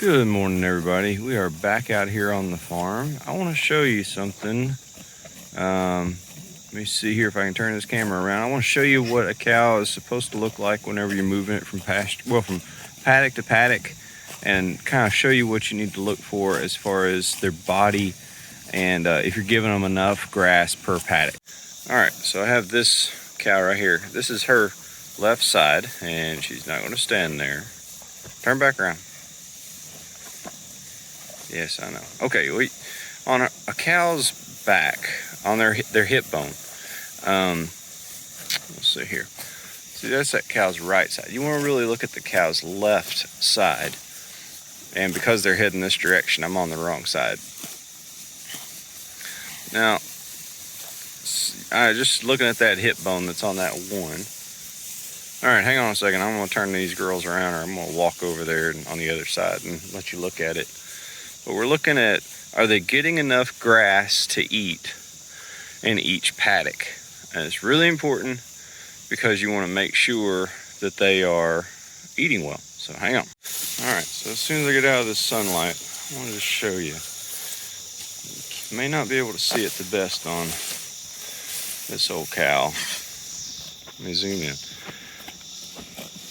Good morning, everybody. We are back out here on the farm. I want to show you something. Let me see here if I can turn this camera around. I want to show you what a cow is supposed to look like whenever you're moving it from from paddock to paddock, and kind of show you what you need to look for as far as their body and if you're giving them enough grass per paddock. All right, so I have this cow right here. This is her left side, and she's not going to stand there. Turn back around. Yes, I know. Okay, on a cow's back, on their hip bone. Let's see here. See, that's that cow's right side. You want to really look at the cow's left side. And because they're heading this direction, I'm on the wrong side. Now, just looking at that hip bone that's on that one. All right, hang on a second. I'm going to turn these girls around, or I'm going to walk over there on the other side and let you look at it. But we're looking at, are they getting enough grass to eat in each paddock? And it's really important because you want to make sure that they are eating well. So hang on. All right, so as soon as I get out of this sunlight, I want to just show you. You may not be able to see it the best on this old cow. Let me zoom in.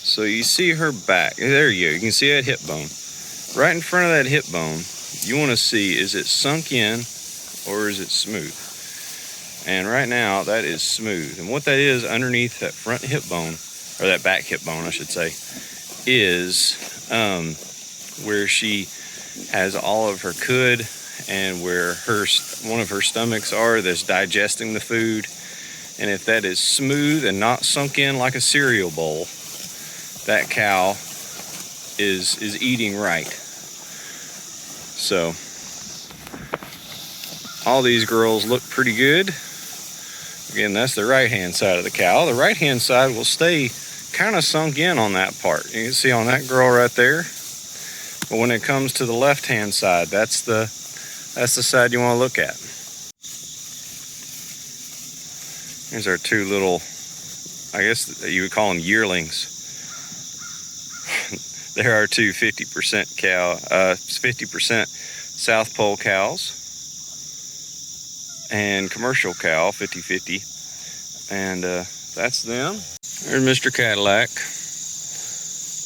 So you see her back. There you go. You can see that hip bone. Right in front of that hip bone, you want to see, is it sunk in or is it smooth? And right now, that is smooth. And what that is underneath that front hip bone, or that back hip bone, I should say, is where she has all of her cud and where one of her stomachs are that's digesting the food. And if that is smooth and not sunk in like a cereal bowl, that cow is eating right. So all these girls look pretty good. Again, that's the right hand side of the cow. The right hand side will stay kind of sunk in on that part. You can see on that girl right there. But when it comes to the left hand side, that's the side you want to look at. Here's our two little, I guess you would call them yearlings. There are two 50% cow, 50% South Pole cows and commercial cow, 50-50. And that's them. There's Mr. Cadillac.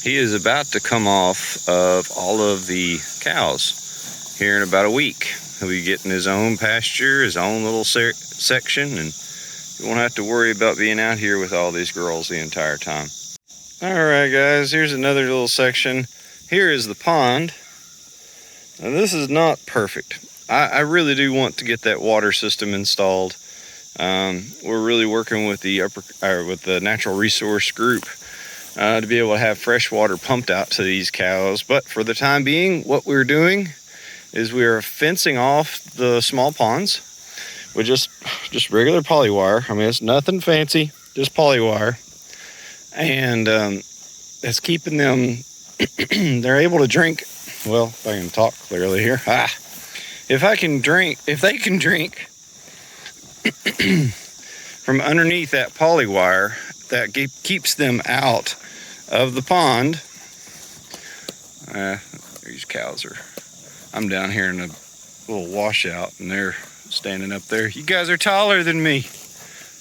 He is about to come off of all of the cows here in about a week. He'll be getting his own pasture, his own little section, and you won't have to worry about being out here with all these girls the entire time. Alright guys, here's another little section. Here is the pond. Now this is not perfect. I really do want to get that water system installed. We're really working with the natural resource group to be able to have fresh water pumped out to these cows. But for the time being, what we're doing is we are fencing off the small ponds with just regular polywire. I mean, it's nothing fancy, just polywire. And it's keeping them, they're able to drink, well, if I can talk clearly here. If they can drink from underneath that polywire, that keeps them out of the pond. These cows I'm down here in a little washout, and they're standing up there. You guys are taller than me.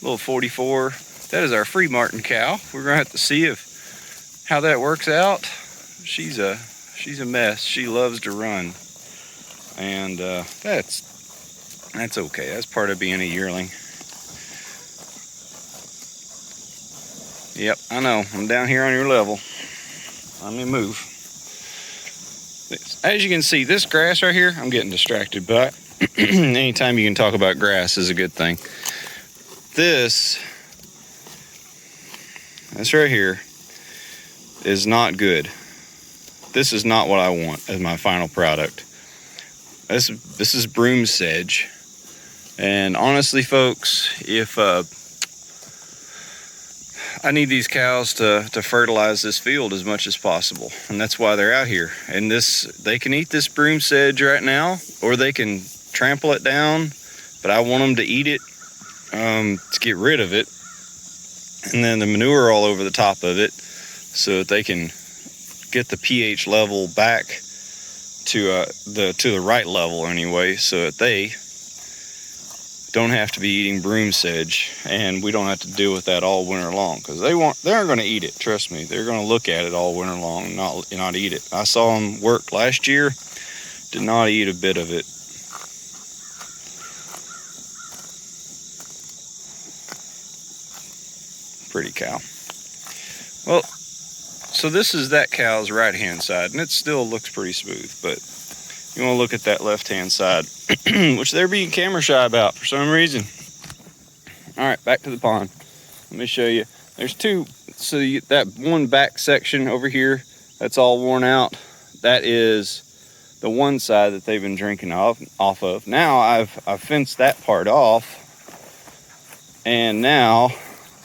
Little 44. That is our free Martin cow. We're gonna have to see how that works out. She's a mess. She loves to run, and that's okay. That's part of being a yearling. Yep, I know. I'm down here on your level. Let me move. As you can see, this grass right here, I'm getting distracted, but anytime you can talk about grass is a good thing. This right here is not good. This is not what I want as my final product. This is broom sedge. And honestly, folks, if I need these cows to fertilize this field as much as possible, and that's why they're out here. And they can eat this broom sedge right now, or they can trample it down, but I want them to eat it to get rid of it, and then the manure all over the top of it so that they can get the pH level back to the right level anyway, so that they don't have to be eating broom sedge, and we don't have to deal with that all winter long, because they aren't going to eat it. Trust me, they're going to look at it all winter long and not eat it. I saw them work last year, did not eat a bit of it. Pretty cow. Well, so this is that cow's right hand side, and it still looks pretty smooth, but you want to look at that left hand side, which they're being camera shy about for some reason. All right, back to the pond. Let me show you. There's two. So that one back section over here, that's all worn out. That is the one side that they've been drinking off of. Now I've fenced that part off, and now,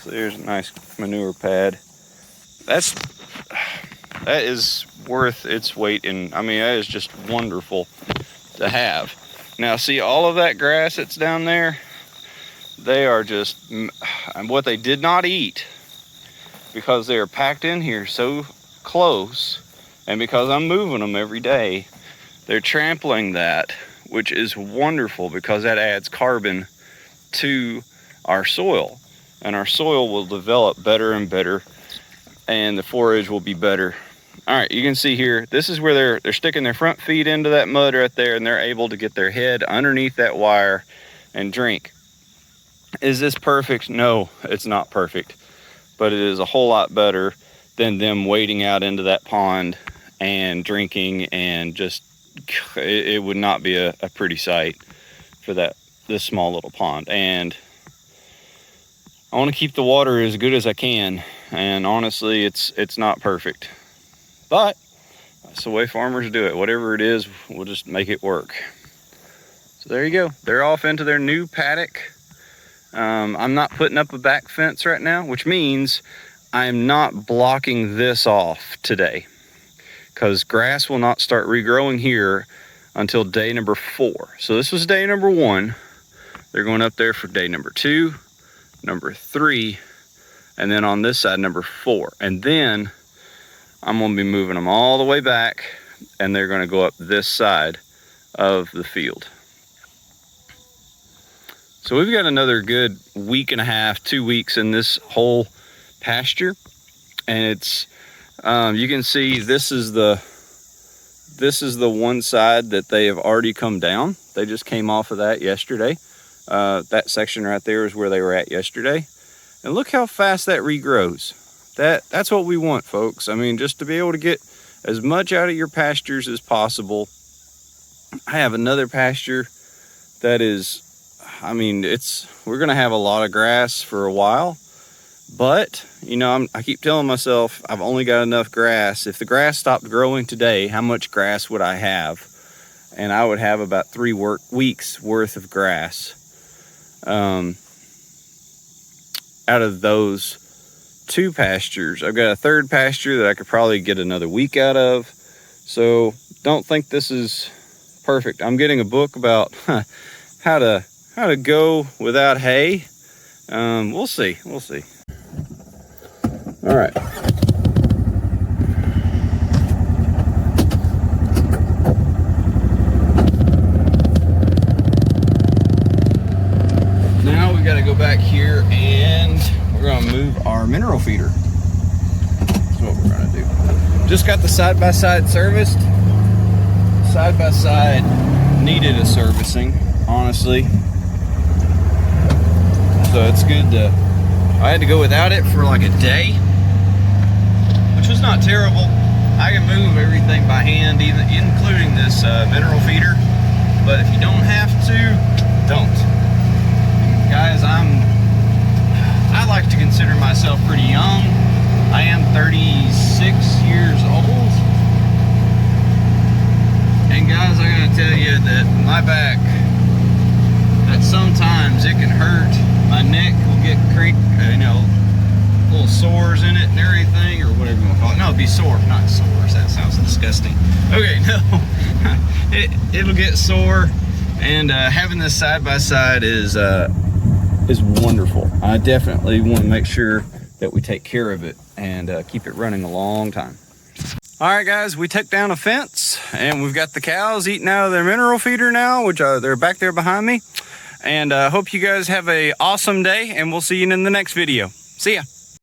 so there's a nice manure pad. That is worth its weight in, I mean, that is just wonderful to have. Now see all of that grass that's down there, they are just, what they did not eat, because they are packed in here so close, and because I'm moving them every day, they're trampling that, which is wonderful, because that adds carbon to our soil, and our soil will develop better and better, and the forage will be better. All right, you can see here, this is where they're sticking their front feet into that mud right there, and they're able to get their head underneath that wire and drink. Is this perfect? No, it's not perfect, but it is a whole lot better than them wading out into that pond and drinking, and just, it would not be a pretty sight for this small little pond. And I want to keep the water as good as I can, and honestly, it's not perfect. But that's the way farmers do it. Whatever it is, we'll just make it work. So there you go. They're off into their new paddock. I'm not putting up a back fence right now, which means I'm not blocking this off today, because grass will not start regrowing here until day number 4. So this was day number 1. They're going up there for day number 2, number 3, and then on this side, number 4. And then I'm going to be moving them all the way back, and they're going to go up this side of the field. So we've got another good week and a half, 2 weeks in this whole pasture, and it's you can see this is the one side that they have already come down. They just came off of that yesterday. That section right there is where they were at yesterday, and look how fast that regrows. That's what we want, folks. I mean, just to be able to get as much out of your pastures as possible. I have another pasture that is, I mean, we're gonna have a lot of grass for a while, but you know, I keep telling myself I've only got enough grass. If the grass stopped growing today, how much grass would I have? And I would have about 3 weeks worth of grass out of those 2 pastures. I've got a third pasture that I could probably get another week out of. So don't think this is perfect. I'm getting a book about how to go without hay. We'll see. All right. Now we got to go back here, and we're going to move our mineral feeder. That's what we're going to do. Just got the side-by-side serviced. Side-by-side needed a servicing, honestly. So it's good to, I had to go without it for like a day, which was not terrible. I can move everything by hand, even including this mineral feeder. But if you don't have to, don't. Guys, I like to consider myself pretty young. I am 36 years old. And guys, I gotta tell you that my back, that sometimes it can hurt. My neck will get little sores in it and everything, or whatever you want to call it. No, it'd be sore, not sores. That sounds disgusting. Okay, no, it'll get sore, and having this side by side is wonderful. I definitely want to make sure that we take care of it and keep it running a long time. All right, guys, we took down a fence. And we've got the cows eating out of their mineral feeder now, which they're back there behind me. And hope you guys have a awesome day, and we'll see you in the next video. See ya.